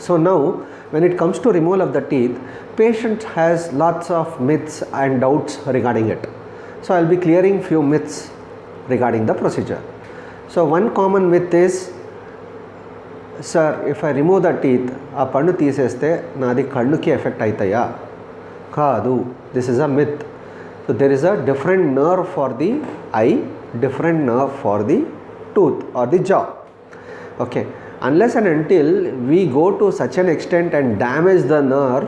So now when it comes to removal of the teeth, patient has lots of myths and doubts regarding it. So I will be clearing few myths regarding the procedure. So one common myth is, sir, if I remove the teeth, ఆ పన్ను తీసేస్తే నాది కళ్ళుకి effect అవుతాయా? కాదు. This is a myth. So there is a different nerve for the eye, different nerve for the tooth or the jaw. Okay. Unless and until we go to such an extent and damage the nerve,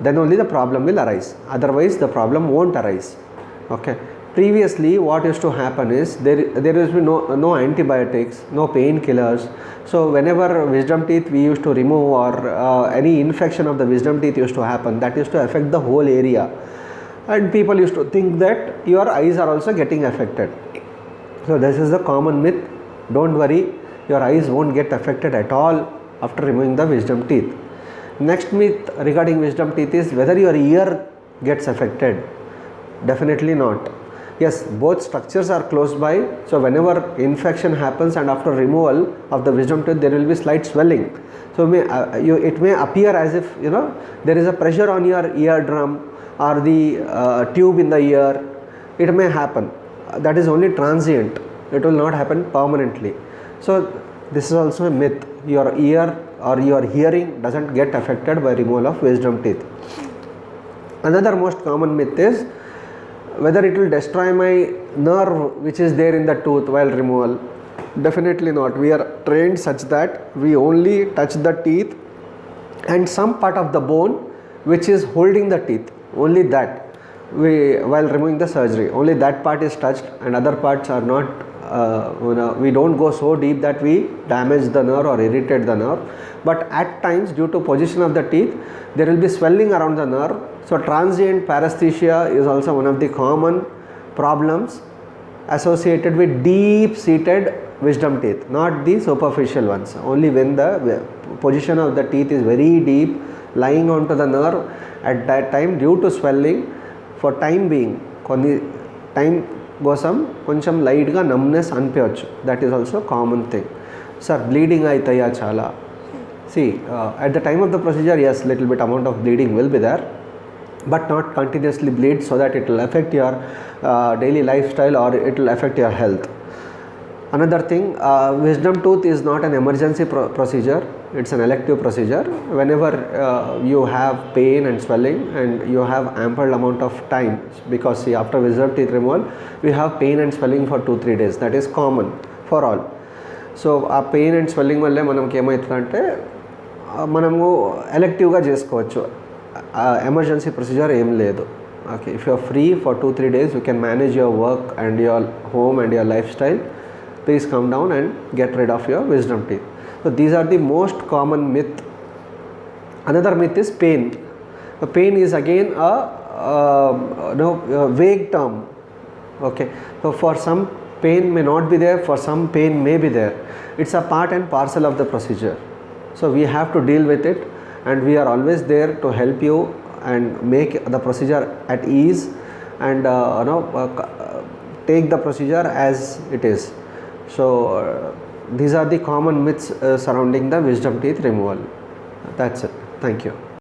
then only the problem will arise. Otherwise the problem won't arise. Okay. Previously what used to happen is there used to be no antibiotics, no painkillers. So whenever wisdom teeth we used to remove or any infection of the wisdom teeth used to happen, that used to affect the whole area, and people used to think that your eyes are also getting affected. So this is the common myth. Don't worry, your eyes won't get affected at all after removing the wisdom teeth. Next myth regarding wisdom teeth is whether your ear gets affected. Definitely not. Yes, both structures are close by, so whenever infection happens and after removal of the wisdom tooth there will be slight swelling. So it may appear as if there is a pressure on your eardrum or the tube in the ear. It may happen. That is only transient. It will not happen permanently. So this is also a myth. Your ear or your hearing doesn't get affected by removal of wisdom teeth. Another most common myth is whether it will destroy my nerve which is there in the tooth while removal. Definitely not. We are trained such that we only touch the teeth and some part of the bone which is holding the teeth, only that while removing the surgery, only that part is touched and other parts are not. We don't go so deep that we damage the nerve or irritate the nerve, but at times due to position of the teeth there will be swelling around the nerve. So transient paresthesia is also one of the common problems associated with deep seated wisdom teeth, not the superficial ones. Only when the position of the teeth is very deep lying onto the nerve, at that time due to swelling, for time being కొన్ని time కోసం కొంచెం లైట్గా numbness అనిపించవచ్చు. That is also common thing. Sir bleeding అవుతాయా చాలా? at the time of the procedure, yes, little bit amount of bleeding will be there, but not continuously bleed so that it will affect your daily lifestyle or it will affect your health. Another thing, wisdom tooth is not an emergency procedure. It's an elective procedure. Whenever you have pain and swelling and you have ample amount of time, because see, after wisdom teeth removal we have pain and swelling for 2-3 days. That is common for all. So ఆ pain and swelling వల్లే మనకి ఏమవుతుందంటే మనము ఎలెక్టివ్గా చేసుకోవచ్చు. Emergency procedure ఏం లేదు. Okay, if you are free for 2-3 days you can manage your work and your home and your lifestyle. Please come down and get rid of your wisdom teeth. So these are the most common myth. Another myth is pain. Pain is again a vague term. Okay, so for some pain may not be there, for some pain may be there. It's a part and parcel of the procedure. So we have to deal with it, and we are always there to help you and make the procedure at ease and take the procedure as it is. So these are the common myths surrounding the wisdom teeth removal. That's it. Thank you.